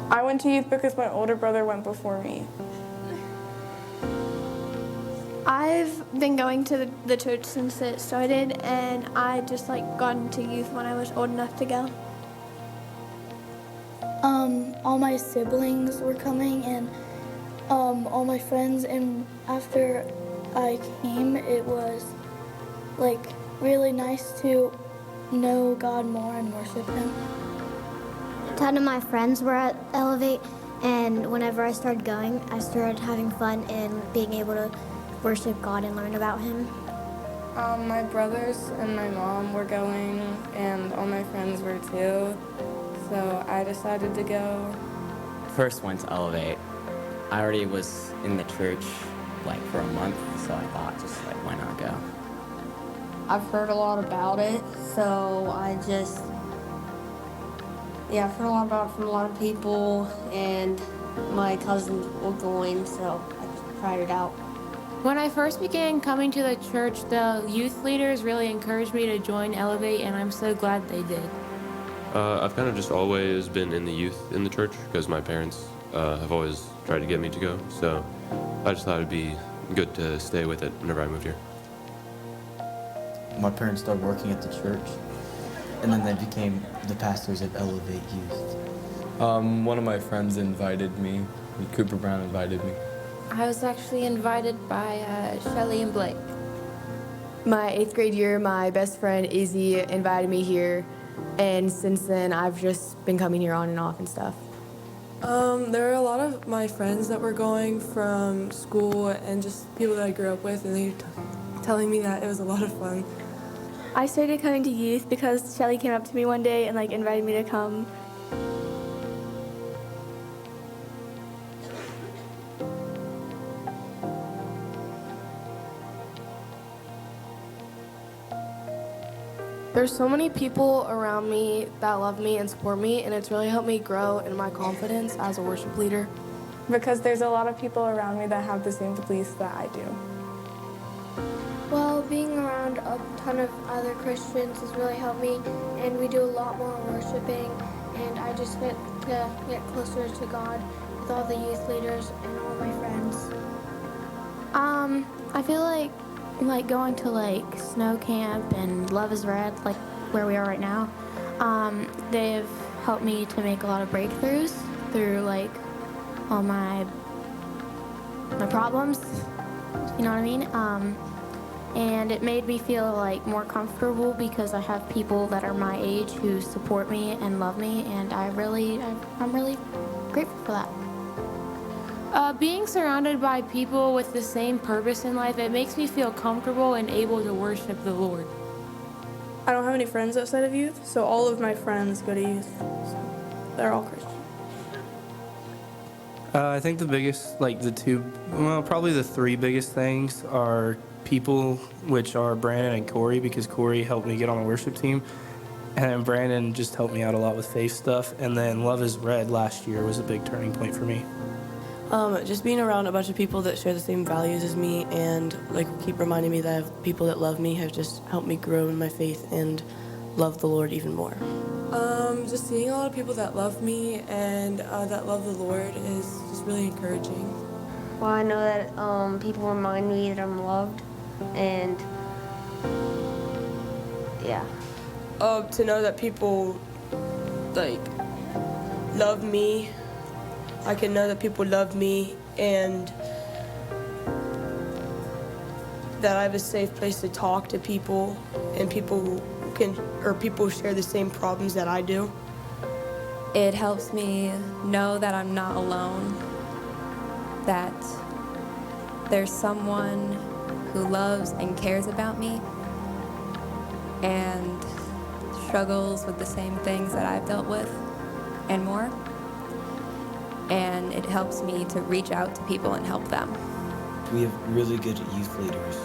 I went to youth because my older brother went before me. I've been going to the church since it started, and I just got into youth when I was old enough to go. All my siblings were coming, and all my friends, and after I came, it was really nice to know God more and worship Him. A ton of my friends were at Elevate, and whenever I started going, I started having fun and being able to worship God and learn about Him. My brothers and my mom were going, and all my friends were too, so I decided to go. First went to Elevate. I already was in the church for a month, so I thought why not go? I've heard a lot about it, so I've heard a lot about it from a lot of people, and my cousins were going, so I just tried it out. When I first began coming to the church, the youth leaders really encouraged me to join Elevate, and I'm so glad they did. I've kind of just always been in the youth in the church because my parents have always tried to get me to go, so I just thought it'd be good to stay with it whenever I moved here. My parents started working at the church, and then they became the pastors of Elevate Youth. One of my friends invited me. Cooper Brown invited me. I was actually invited by Shelly and Blake. My 8th grade year, my best friend Izzy invited me here, and since then I've just been coming here on and off and stuff. There are a lot of my friends that were going from school and just people that I grew up with, and they were telling me that it was a lot of fun. I started coming to youth because Shelly came up to me one day and invited me to come. There's so many people around me that love me and support me, and it's really helped me grow in my confidence as a worship leader. Because there's a lot of people around me that have the same beliefs that I do. Well, being around a ton of other Christians has really helped me, and we do a lot more worshiping, and I just get to get closer to God with all the youth leaders and all my friends. I feel like going to snow camp and Love is Red, where we are right now, they've helped me to make a lot of breakthroughs through all my problems, you know what I mean? And it made me feel more comfortable because I have people that are my age who support me and love me, and I'm really grateful for that. Being surrounded by people with the same purpose in life, it makes me feel comfortable and able to worship the Lord. I don't have any friends outside of youth, so all of my friends go to youth. So they're all Christian. I think the biggest, probably the 3 biggest things are people, which are Brandon and Corey, because Corey helped me get on the worship team, and then Brandon just helped me out a lot with faith stuff, and then Love is Red last year was a big turning point for me. Just being around a bunch of people that share the same values as me and keep reminding me that I have people that love me have just helped me grow in my faith and love the Lord even more. Just seeing a lot of people that love me and that love the Lord is just really encouraging. Well, I know that people remind me that I'm loved, and yeah. To know that people love me. I can know that people love me and that I have a safe place to talk to people, and people share the same problems that I do. It helps me know that I'm not alone, that there's someone who loves and cares about me and struggles with the same things that I've dealt with and more. And it helps me to reach out to people and help them. We have really good youth leaders.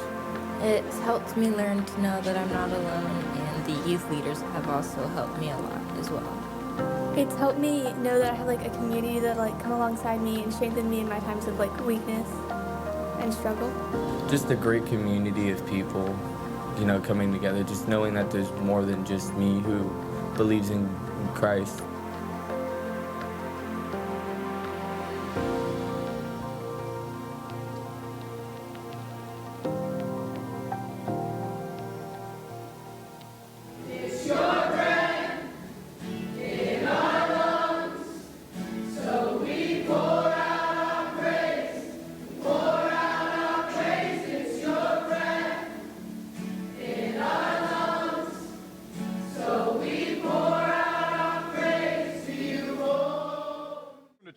It's helped me learn to know that I'm not alone, and the youth leaders have also helped me a lot as well. It's helped me know that I have a community that come alongside me and strengthen me in my times of weakness and struggle. Just a great community of people, coming together, just knowing that there's more than just me who believes in Christ.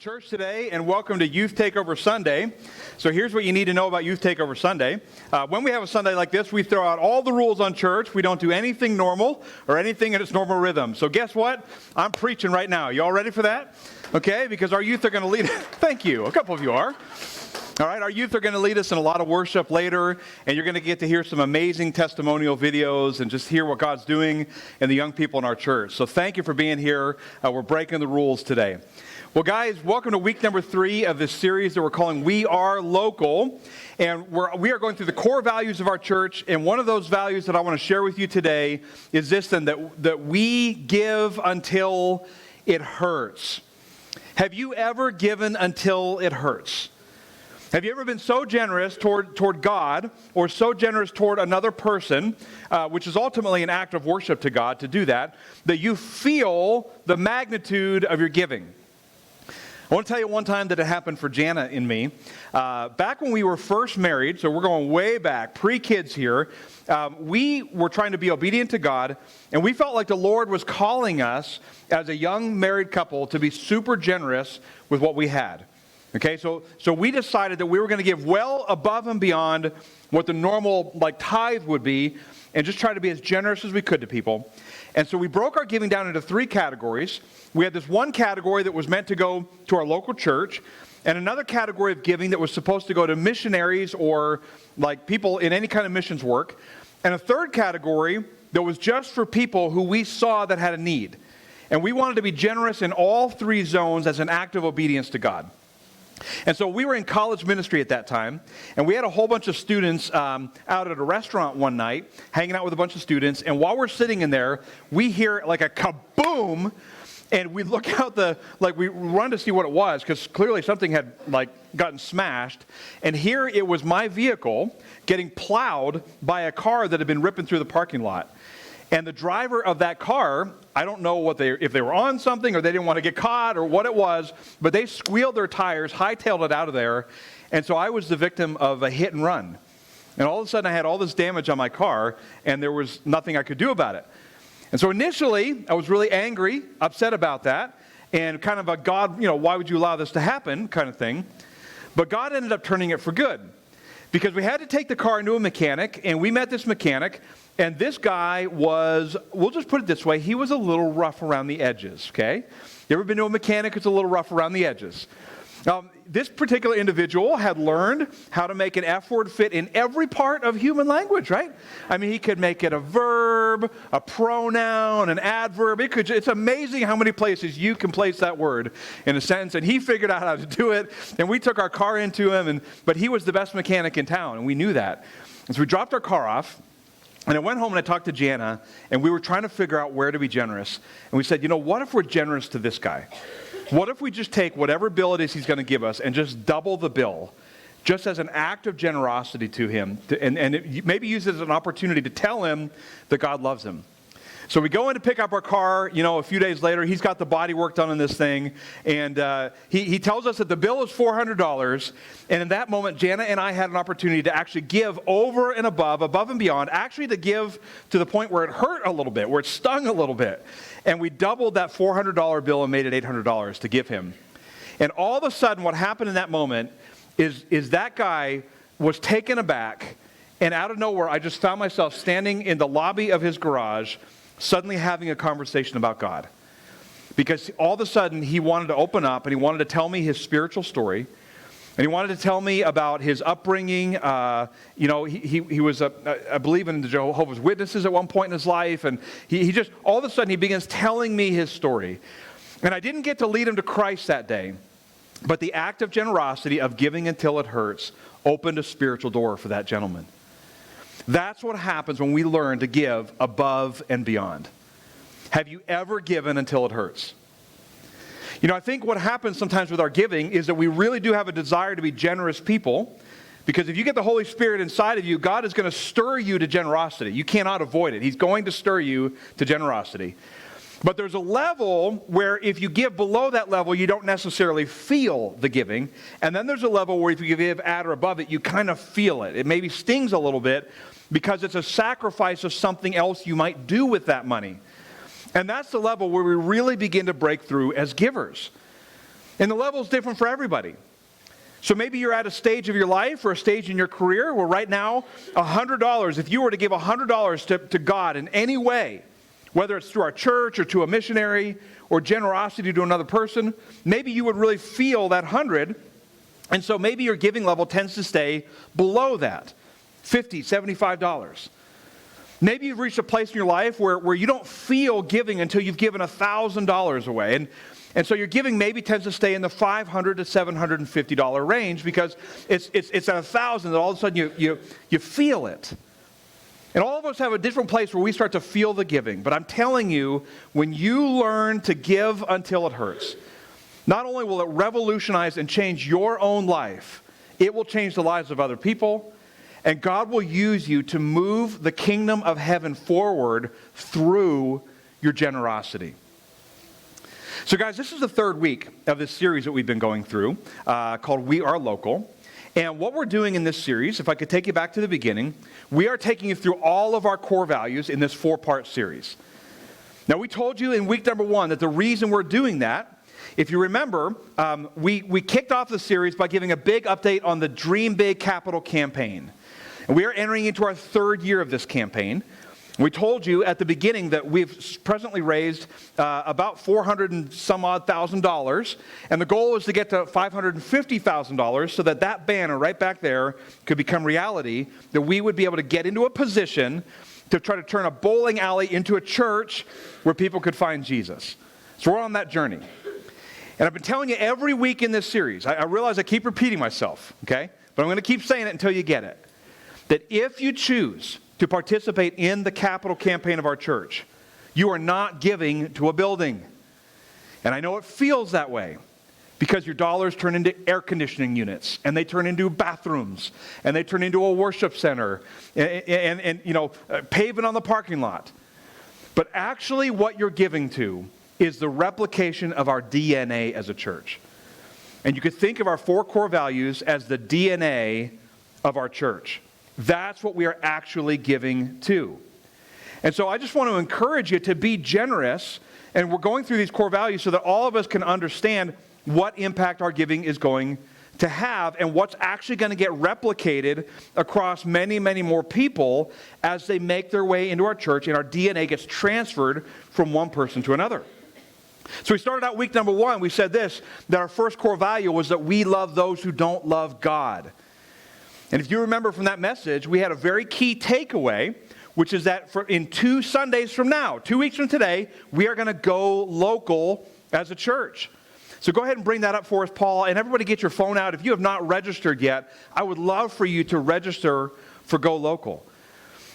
Church today, and welcome to Youth Takeover Sunday. So here's what you need to know about Youth Takeover Sunday. When we have a Sunday like this, we throw out all the rules on church. We don't do anything normal or anything in its normal rhythm. So guess what? I'm preaching right now. You all ready for that? Okay, because our youth are going to lead. Thank you. A couple of you are. All right, our youth are going to lead us in a lot of worship later, and you're going to get to hear some amazing testimonial videos and just hear what God's doing in the young people in our church. So thank you for being here. We're breaking the rules today. Well, guys, welcome to week number 3 of this series that we're calling We Are Local. And we are going through the core values of our church. And one of those values that I want to share with you today is this, then, that we give until it hurts. Have you ever given until it hurts? Have you ever been so generous toward God or so generous toward another person, which is ultimately an act of worship to God to do that you feel the magnitude of your giving? I want to tell you one time that it happened for Jana and me. Back when we were first married, so we're going way back, pre-kids here, we were trying to be obedient to God, and we felt like the Lord was calling us as a young married couple to be super generous with what we had. Okay, so we decided that we were going to give well above and beyond what the normal tithe would be, and just try to be as generous as we could to people. And so we broke our giving down into 3 categories. We had this one category that was meant to go to our local church, and another category of giving that was supposed to go to missionaries or people in any kind of missions work, and a third category that was just for people who we saw that had a need. And we wanted to be generous in all 3 zones as an act of obedience to God. And so we were in college ministry at that time, and we had a whole bunch of students out at a restaurant one night, hanging out with a bunch of students, and while we're sitting in there, we hear a kaboom, and we look out we run to see what it was, because clearly something had gotten smashed, and here it was my vehicle getting plowed by a car that had been ripping through the parking lot. And the driver of that car, I don't know if they were on something or they didn't want to get caught or what it was, but they squealed their tires, hightailed it out of there, and so I was the victim of a hit and run. And all of a sudden I had all this damage on my car, and there was nothing I could do about it. And so initially, I was really angry, upset about that, and kind of a God, why would you allow this to happen kind of thing. But God ended up turning it for good, because we had to take the car into a mechanic, and we met this mechanic. And this guy was, we'll just put it this way, he was a little rough around the edges, okay? You ever been to a mechanic who's a little rough around the edges? This particular individual had learned how to make an F word fit in every part of human language, right? I mean, he could make it a verb, a pronoun, an adverb. It's amazing how many places you can place that word in a sentence, and he figured out how to do it, and we took our car into him, but he was the best mechanic in town, and we knew that. And so we dropped our car off, and I went home and I talked to Jana, and we were trying to figure out where to be generous. And we said, what if we're generous to this guy? What if we just take whatever bill it is he's going to give us and just double the bill, just as an act of generosity to him, and maybe use it as an opportunity to tell him that God loves him. So we go in to pick up our car, a few days later, he's got the body work done on this thing, and he tells us that the bill is $400, and in that moment, Jana and I had an opportunity to actually give over and above and beyond, actually to give to the point where it hurt a little bit, where it stung a little bit, and we doubled that $400 bill and made it $800 to give him. And all of a sudden, what happened in that moment is that guy was taken aback, and out of nowhere, I just found myself standing in the lobby of his garage, suddenly having a conversation about God. Because all of a sudden, he wanted to open up, and he wanted to tell me his spiritual story, and he wanted to tell me about his upbringing. He was, I believe, in the Jehovah's Witnesses at one point in his life, and he just, all of a sudden, he begins telling me his story. And I didn't get to lead him to Christ that day, but the act of generosity of giving until it hurts opened a spiritual door for that gentleman. That's what happens when we learn to give above and beyond. Have you ever given until it hurts? I think what happens sometimes with our giving is that we really do have a desire to be generous people, because if you get the Holy Spirit inside of you, God is going to stir you to generosity. You cannot avoid it. He's going to stir you to generosity. But there's a level where if you give below that level, you don't necessarily feel the giving. And then there's a level where if you give at or above it, you kind of feel it. It maybe stings a little bit because it's a sacrifice of something else you might do with that money. And that's the level where we really begin to break through as givers. And the level is different for everybody. So maybe you're at a stage of your life or a stage in your career where right now, $100, if you were to give $100 to God in any way, whether it's through our church or to a missionary or generosity to another person, maybe you would really feel that 100. And so maybe your giving level tends to stay below that, $50, $75. Maybe you've reached a place in your life where you don't feel giving until you've given $1,000 away. And so your giving maybe tends to stay in the $500 to $750 range because it's at $1,000 that all of a sudden you feel it. And all of us have a different place where we start to feel the giving. But I'm telling you, when you learn to give until it hurts, not only will it revolutionize and change your own life, it will change the lives of other people. And God will use you to move the kingdom of heaven forward through your generosity. So guys, this is the third week of this series that we've been going through called We Are Local. And what we're doing in this series, if I could take you back to the beginning, we are taking you through all of our core values in this 4-part series. Now, we told you in week number 1 that the reason we're doing that, if you remember, we kicked off the series by giving a big update on the Dream Big Capital campaign. And we are entering into our 3rd year of this campaign. We told you at the beginning that we've presently raised about $400,000 and some odd, and the goal is to get to $550,000 so that banner right back there could become reality, that we would be able to get into a position to try to turn a bowling alley into a church where people could find Jesus. So we're on that journey. And I've been telling you every week in this series, I realize I keep repeating myself, okay? But I'm going to keep saying it until you get it. That if you choose to participate in the capital campaign of our church, you are not giving to a building. And I know it feels that way because your dollars turn into air conditioning units, and they turn into bathrooms, and they turn into a worship center, and paving on the parking lot. But actually what you're giving to is the replication of our DNA as a church. And you could think of our 4 core values as the DNA of our church. That's what we are actually giving to. And so I just want to encourage you to be generous, and we're going through these core values so that all of us can understand what impact our giving is going to have and what's actually going to get replicated across many, many more people as they make their way into our church and our DNA gets transferred from one person to another. So we started out week number 1, we said this, that our first core value was that we love those who don't love God. And if you remember from that message, we had a very key takeaway, which is that in 2 Sundays from now, 2 weeks from today, we are going to go local as a church. So go ahead and bring that up for us, Paul, and everybody get your phone out. If you have not registered yet, I would love for you to register for Go Local.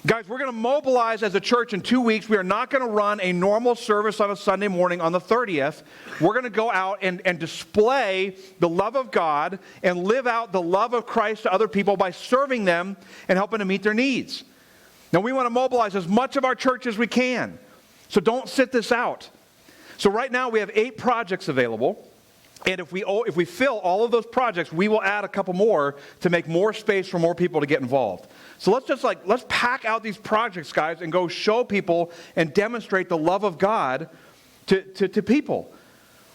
Guys, we're going to mobilize as a church in 2 weeks. We are not going to run a normal service on a Sunday morning on the 30th. We're going to go out and display the love of God and live out the love of Christ to other people by serving them and helping to meet their needs. Now, we want to mobilize as much of our church as we can. So don't sit this out. So right now we have 8 projects available. And if we fill all of those projects, we will add a couple more to make more space for more people to get involved. So let's pack out these projects, guys, and go show people and demonstrate the love of God to people.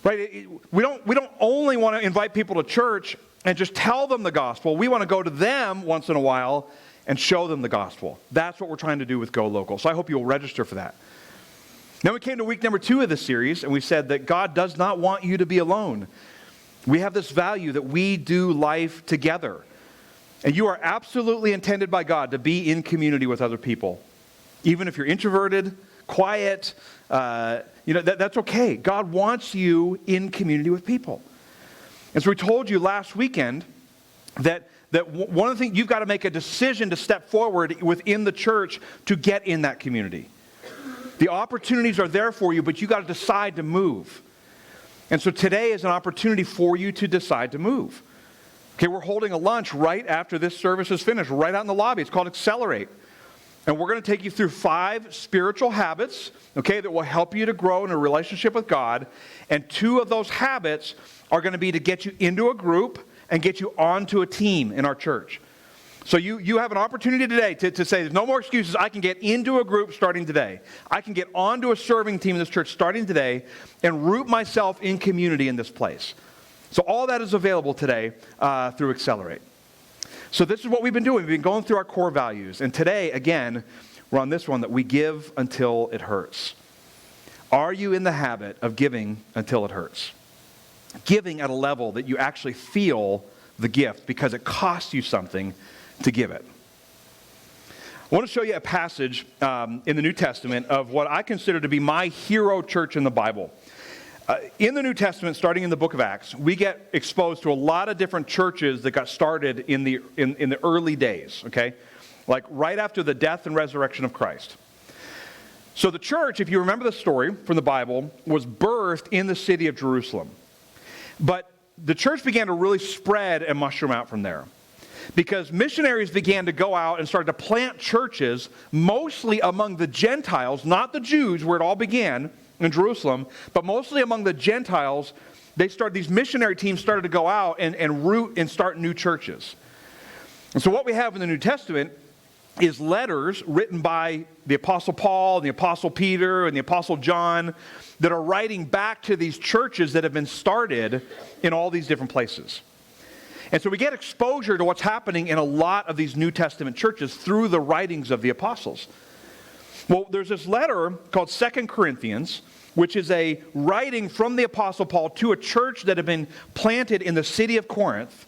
Right? We don't only want to invite people to church and just tell them the gospel. We want to go to them once in a while and show them the gospel. That's what we're trying to do with Go Local. So I hope you'll register for that. Then we came to week number 2 of this series, and we said that God does not want you to be alone. We have this value that we do life together. And you are absolutely intended by God to be in community with other people. Even if you're introverted, quiet, that's okay. God wants you in community with people. And so we told you last weekend that one of the things, you've got to make a decision to step forward within the church to get in that community. The opportunities are there for you, but you got to decide to move. And so today is an opportunity for you to decide to move. Okay, we're holding a lunch right after this service is finished, right out in the lobby. It's called Accelerate. And we're going to take you through 5 spiritual habits, okay, that will help you to grow in a relationship with God. And 2 of those habits are going to be to get you into a group and get you onto a team in our church. So you have an opportunity today to say, there's no more excuses. I can get into a group starting today. I can get onto a serving team in this church starting today and root myself in community in this place. So all that is available today through Accelerate. So this is what we've been doing. We've been going through our core values. And today, again, we're on this one, that we give until it hurts. Are you in the habit of giving until it hurts? Giving at a level that you actually feel the gift because it costs you something to give it. I want to show you a passage in the New Testament of what I consider to be my hero church in the Bible. In the New Testament, starting in the book of Acts, we get exposed to a lot of different churches that got started in the early days, okay? Like right after the death and resurrection of Christ. So the church, if you remember the story from the Bible, was birthed in the city of Jerusalem. But the church began to really spread and mushroom out from there. Because missionaries began to go out and started to plant churches, mostly among the Gentiles, not the Jews, where it all began in Jerusalem, but mostly among the Gentiles. These missionary teams started to go out and root and start new churches. And so what we have in the New Testament is letters written by the Apostle Paul and the Apostle Peter and the Apostle John that are writing back to these churches that have been started in all these different places. And so we get exposure to what's happening in a lot of these New Testament churches through the writings of the apostles. Well, there's this letter called 2 Corinthians, which is a writing from the Apostle Paul to a church that had been planted in the city of Corinth.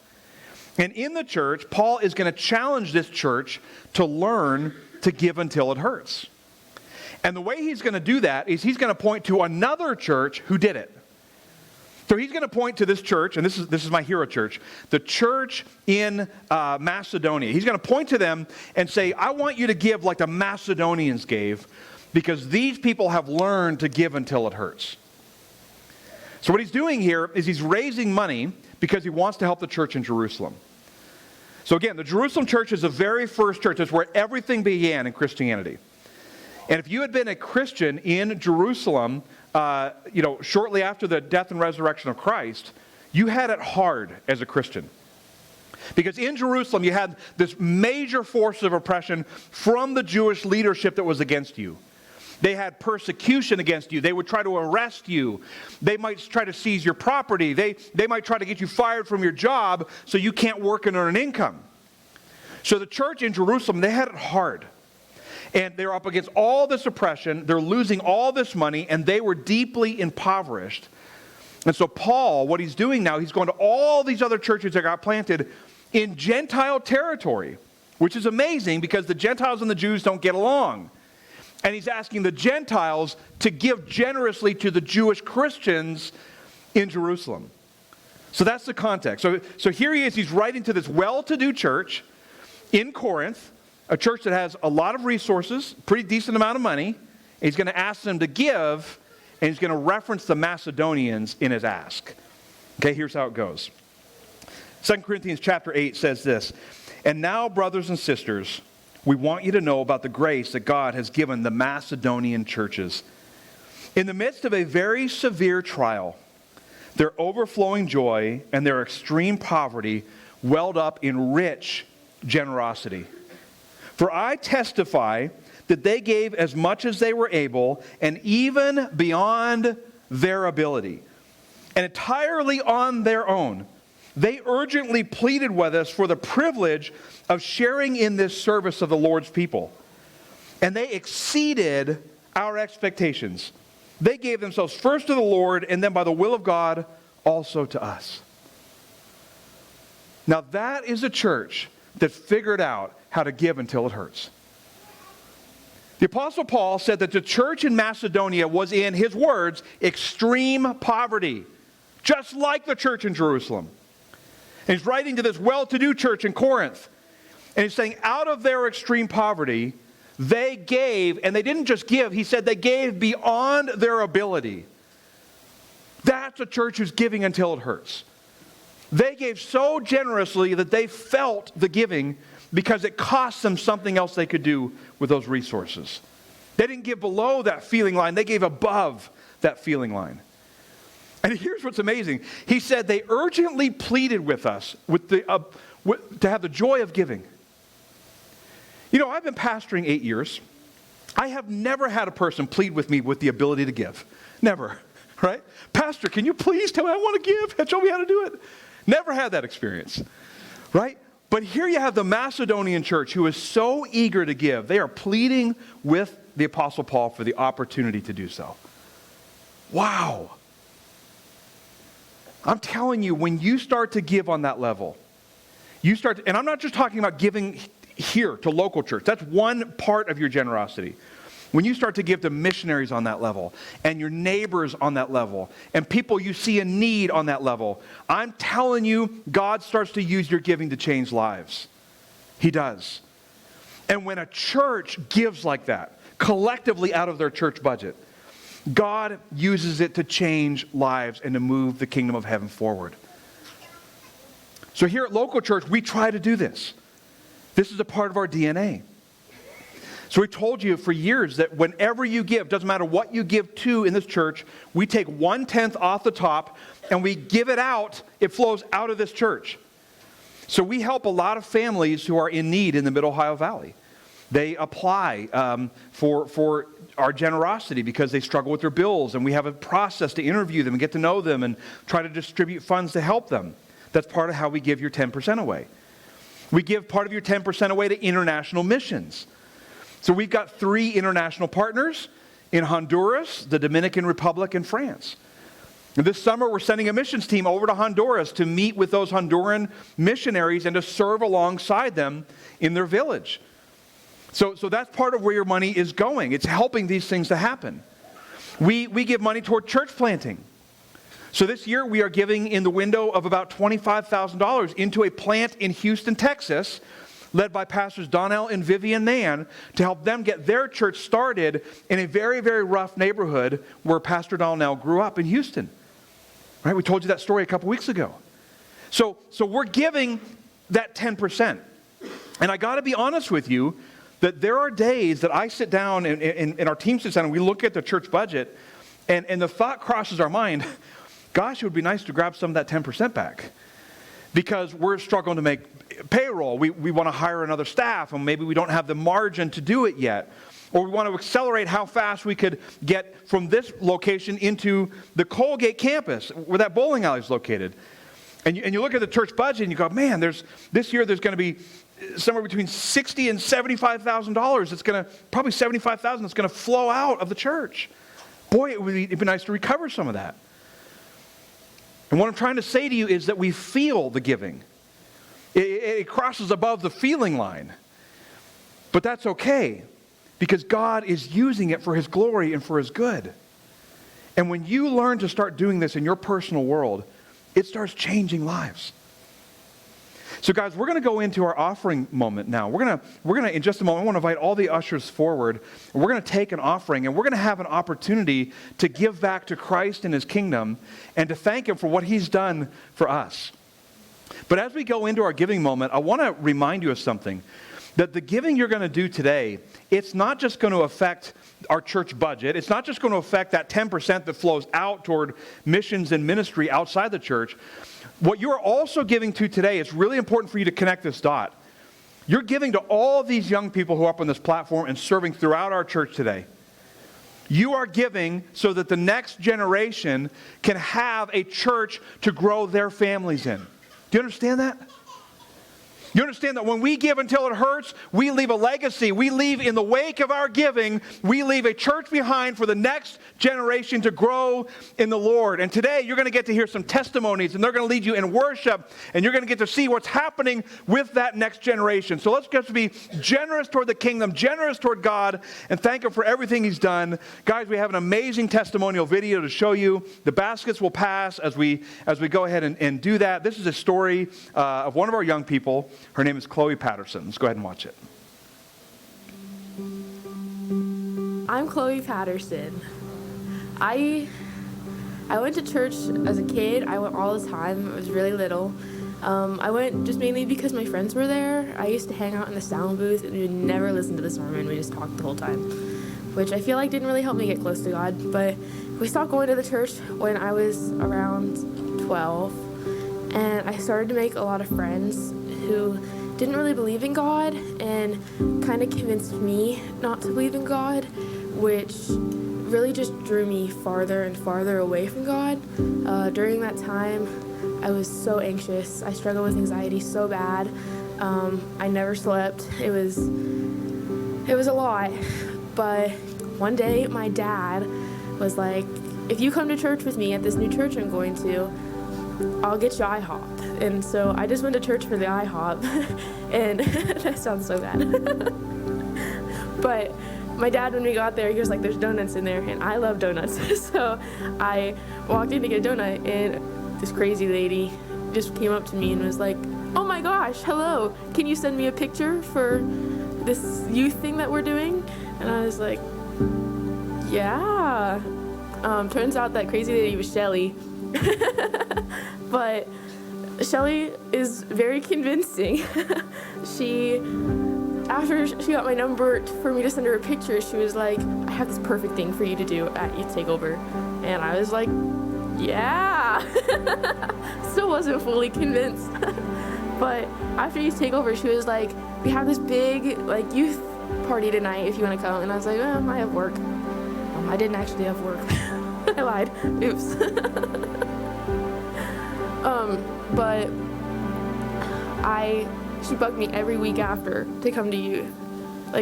And in the church, Paul is going to challenge this church to learn to give until it hurts. And the way he's going to do that is he's going to point to another church who did it. So he's going to point to this church, and this is my hero church, the church in Macedonia. He's going to point to them and say, I want you to give like the Macedonians gave, because these people have learned to give until it hurts. So what he's doing here is he's raising money because he wants to help the church in Jerusalem. So again, the Jerusalem church is the very first church. It's where everything began in Christianity. And if you had been a Christian in Jerusalem, shortly after the death and resurrection of Christ, you had it hard as a Christian. Because in Jerusalem, you had this major force of oppression from the Jewish leadership that was against you. They had persecution against you. They would try to arrest you. They might try to seize your property. They might try to get you fired from your job so you can't work and earn an income. So the church in Jerusalem, they had it hard. And they're up against all this oppression. They're losing all this money, and they were deeply impoverished. And so Paul, what he's doing now, he's going to all these other churches that got planted in Gentile territory, which is amazing because the Gentiles and the Jews don't get along. And he's asking the Gentiles to give generously to the Jewish Christians in Jerusalem. So that's the context. So here he is. He's writing to this well-to-do church in Corinth, a church that has a lot of resources, pretty decent amount of money. And he's going to ask them to give, and he's going to reference the Macedonians in his ask. Okay, here's how it goes. 2 Corinthians chapter 8 says this, "And now, brothers and sisters, we want you to know about the grace that God has given the Macedonian churches. In the midst of a very severe trial, their overflowing joy and their extreme poverty welled up in rich generosity. For I testify that they gave as much as they were able, and even beyond their ability, and entirely on their own. They urgently pleaded with us for the privilege of sharing in this service of the Lord's people. And they exceeded our expectations. They gave themselves first to the Lord, and then by the will of God, also to us." Now that is a church that figured out how to give until it hurts. The Apostle Paul said that the church in Macedonia was, in his words, extreme poverty, just like the church in Jerusalem. And he's writing to this well-to-do church in Corinth. And he's saying out of their extreme poverty, they gave, and they didn't just give, he said they gave beyond their ability. That's a church who's giving until it hurts. They gave so generously that they felt the giving because it cost them something else they could do with those resources. They didn't give below that feeling line, they gave above that feeling line. And here's what's amazing. He said they urgently pleaded with us to have the joy of giving. You know, I've been pastoring 8 years. I have never had a person plead with me with the ability to give. Never, right? Pastor, can you please tell me I want to give and show me how to do it? Never had that experience, right? But here you have the Macedonian church who is so eager to give. They are pleading with the Apostle Paul for the opportunity to do so. Wow. I'm telling you, when you start to give on that level, and I'm not just talking about giving here to local church. That's one part of your generosity. When you start to give to missionaries on that level, and your neighbors on that level, and people you see in need on that level, I'm telling you, God starts to use your giving to change lives. He does. And when a church gives like that, collectively out of their church budget, God uses it to change lives and to move the kingdom of heaven forward. So here at Local Church, we try to do this. This is a part of our DNA. So we told you for years that whenever you give, doesn't matter what you give to in this church, we take 1/10 off the top and we give it out. It flows out of this church. So we help a lot of families who are in need in the Middle Ohio Valley. They apply for our generosity because they struggle with their bills, and we have a process to interview them and get to know them and try to distribute funds to help them. That's part of how we give your 10% away. We give part of your 10% away to international missions. So we've got 3 international partners in Honduras, the Dominican Republic, and France. And this summer, we're sending a missions team over to Honduras to meet with those Honduran missionaries and to serve alongside them in their village. So that's part of where your money is going. It's helping these things to happen. We give money toward church planting. So this year, we are giving in the window of about $25,000 into a plant in Houston, Texas, led by Pastors Donnell and Vivian Mann, to help them get their church started in a very, very rough neighborhood where Pastor Donnell grew up in Houston. Right? We told you that story a couple weeks ago. So we're giving that 10%. And I got to be honest with you that there are days that I sit down and our team sits down and we look at the church budget and the thought crosses our mind, gosh, it would be nice to grab some of that 10% back. Because we're struggling to make payroll. We want to hire another staff, and maybe we don't have the margin to do it yet. Or we want to accelerate how fast we could get from this location into the Colgate campus, where that bowling alley is located. And you look at the church budget, and you go, man, this year there's going to be somewhere between $60,000 and $75,000. It's going to, probably $75,000 that's going to flow out of the church. Boy, it'd be nice to recover some of that. And what I'm trying to say to you is that we feel the giving. It crosses above the feeling line. But that's okay, because God is using it for His glory and for His good. And when you learn to start doing this in your personal world, it starts changing lives. So guys, we're going to go into our offering moment now. We're going to in just a moment, I want to invite all the ushers forward. And we're going to take an offering, and we're going to have an opportunity to give back to Christ and His kingdom and to thank Him for what He's done for us. But as we go into our giving moment, I want to remind you of something. That the giving you're going to do today, it's not just going to affect our church budget. It's not just going to affect that 10% that flows out toward missions and ministry outside the church. What you're also giving to today, it's really important for you to connect this dot. You're giving to all of these young people who are up on this platform and serving throughout our church today. You are giving so that the next generation can have a church to grow their families in. Do you understand that? You understand that when we give until it hurts, we leave a legacy. We leave in the wake of our giving, we leave a church behind for the next generation to grow in the Lord. And today you're going to get to hear some testimonies, and they're going to lead you in worship, and you're going to get to see what's happening with that next generation. So let's just be generous toward the kingdom, generous toward God, and thank Him for everything He's done. Guys, we have an amazing testimonial video to show you. The baskets will pass as we go ahead and do that. This is a story of one of our young people. Her name is Chloe Patterson. Let's go ahead and watch it. I'm Chloe Patterson. I went to church as a kid. I went all the time. I was really little. I went just mainly because my friends were there. I used to hang out in the sound booth, and we would never listen to the sermon. We just talked the whole time, which I feel like didn't really help me get close to God. But we stopped going to the church when I was around 12, and I started to make a lot of friends who didn't really believe in God and kind of convinced me not to believe in God, which really just drew me farther and farther away from God. During that time, I was so anxious. I struggled with anxiety so bad. I never slept. It was a lot. But one day, my dad was like, if you come to church with me at this new church I'm going to, I'll get you IHOP. And so I just went to church for the IHOP. And that sounds so bad. But my dad, when we got there, he was like, there's donuts in there, and I love donuts. So I walked in to get a donut, and this crazy lady just came up to me and was like, oh my gosh, hello, can you send me a picture for this youth thing that we're doing? And I was like, yeah. Turns out that crazy lady was Shelly. But Shelly is very convincing. After she got my number for me to send her a picture, she was like, I have this perfect thing for you to do at Youth Takeover. And I was like, yeah. Still wasn't fully convinced. But after Youth Takeover, she was like, we have this big youth party tonight if you want to come. And I was like, I have work. I didn't actually have work. I lied. Oops. But she bugged me every week after to come to youth.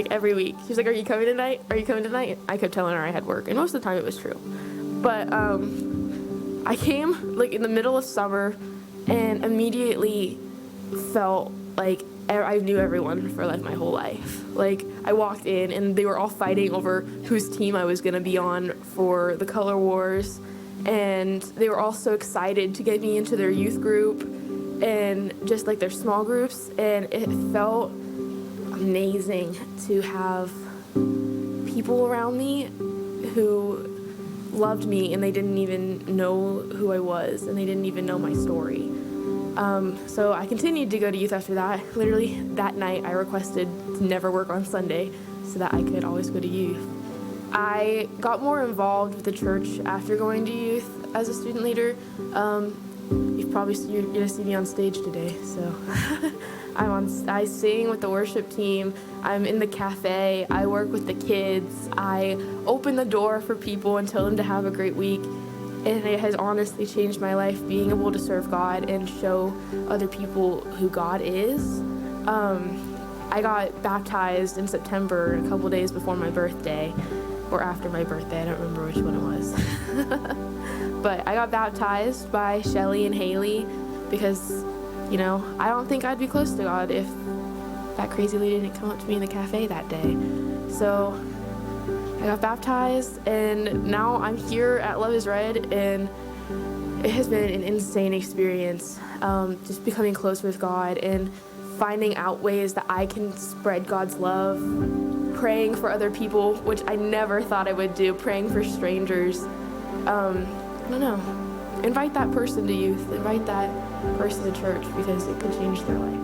Every week. She was like, are you coming tonight? Are you coming tonight? I kept telling her I had work, and most of the time it was true. But I came in the middle of summer and immediately felt like I knew everyone for my whole life. I walked in and they were all fighting over whose team I was gonna be on for the Color Wars, and they were all so excited to get me into their youth group and just their small groups, and it felt amazing to have people around me who loved me and they didn't even know who I was and they didn't even know my story. So I continued to go to youth after that. Literally that night I requested to never work on Sunday so that I could always go to youth. I got more involved with the church after going to youth as a student leader. You're gonna see me on stage today, so I sing with the worship team. I'm in the cafe. I work with the kids. I open the door for people and tell them to have a great week. And it has honestly changed my life, being able to serve God and show other people who God is. I got baptized in September, a couple days before my birthday, or after my birthday. I don't remember which one it was. But I got baptized by Shelly and Haley because, I don't think I'd be close to God if that crazy lady didn't come up to me in the cafe that day. So I got baptized, and now I'm here at Love is Red, and it has been an insane experience, just becoming close with God and finding out ways that I can spread God's love, praying for other people, which I never thought I would do, praying for strangers. I don't know. Invite that person to youth. Invite that person to church because it could change their life.